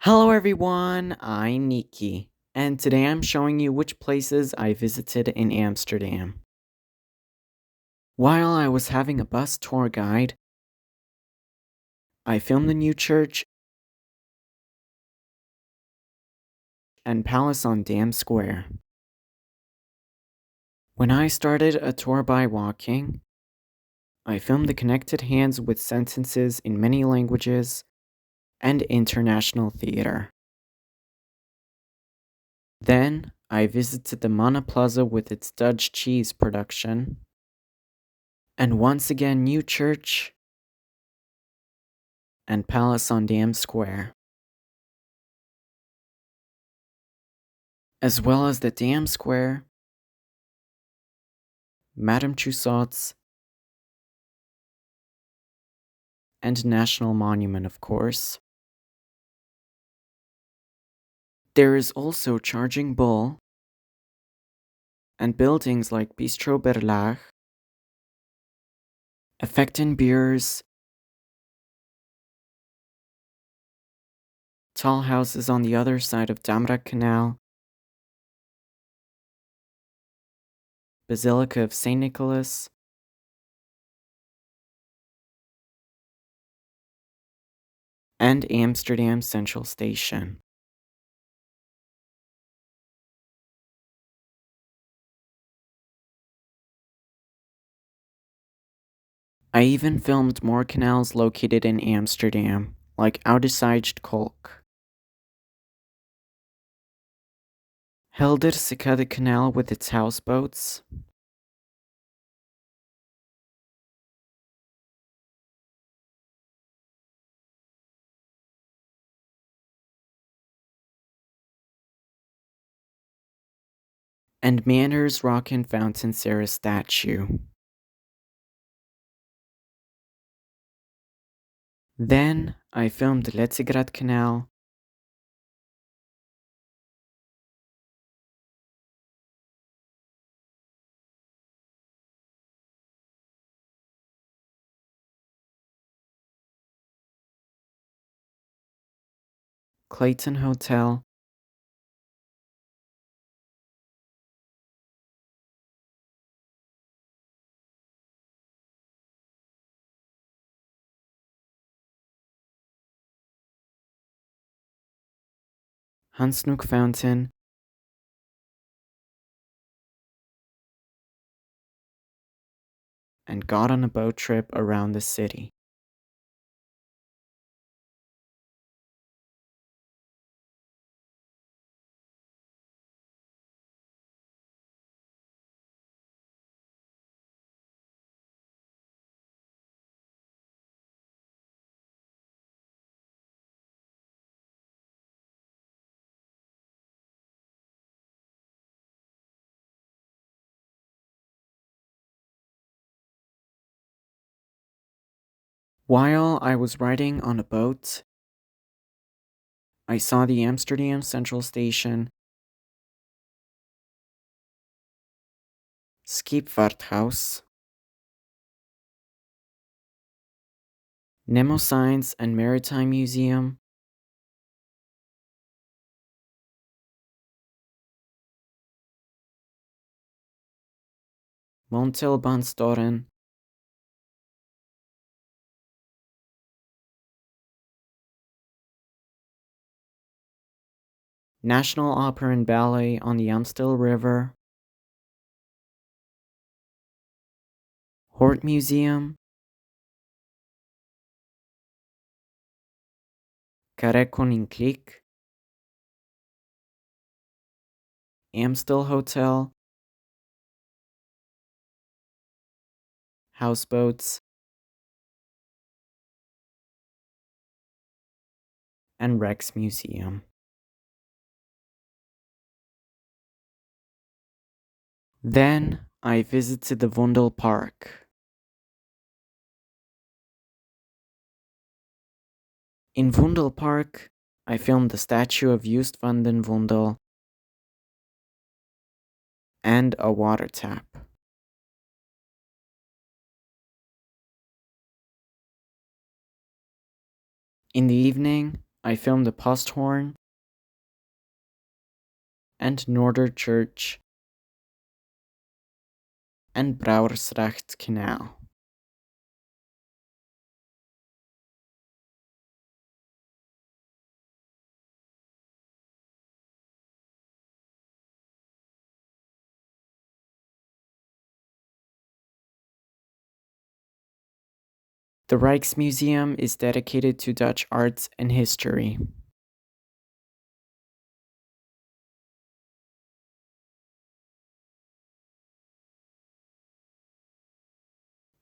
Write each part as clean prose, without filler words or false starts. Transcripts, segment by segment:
Hello everyone, I'm Nikki, and today I'm showing you which places I visited in Amsterdam. While I was having a bus tour guide, I filmed the new church and palace on Dam Square. When I started a tour by walking, I filmed the connected hands with sentences in many languages and international theater. Then I visited the Magna Plaza with its Dutch cheese production, and once again New Church and Palace on Dam Square, as well as the Dam Square, Madame Tussauds, and National Monument, of course. There is also Charging Bull and buildings like Bistro Berlage, Effectenbeurs, tall houses on the other side of Damrak Canal, Basilica of St. Nicholas, and Amsterdam Central Station. I even filmed more canals located in Amsterdam, like Oudezijds Kolk, Geldersekade Canal with its houseboats, and Manders Rokin Fountain Sarah statue. Then I filmed the Leidsegracht Canal, Clayton Hotel, Snoek Fountain, and got on a boat trip around the city. While I was riding on a boat, I saw the Amsterdam Central Station, Scheepvaarthuis, Nemo Science and Maritime Museum, Montelbanstoren, National Opera and Ballet on the Amstel River, Hort Museum, Carré Koninklijk, Amstel Hotel, houseboats, and Rijksmuseum. Then I visited the Vondelpark. In Vondelpark, I filmed the statue of Joost van den Vondel and a water tap. In the evening, I filmed the Posthoorn and Noorder Church and Brouwersgracht Canal. The Rijksmuseum is dedicated to Dutch arts and history.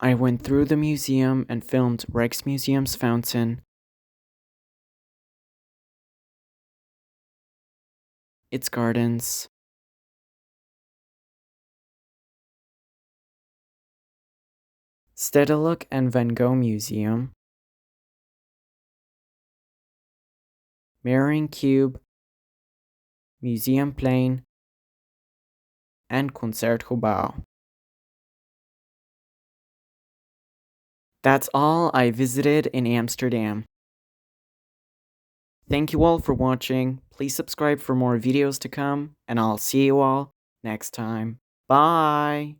I went through the museum and filmed Rijksmuseum's fountain, its gardens, Stedelijk and Van Gogh Museum, Mirroring Cube, Museumplein, and Concertgebouw. That's all I visited in Amsterdam. Thank you all for watching. Please subscribe for more videos to come, and I'll see you all next time. Bye!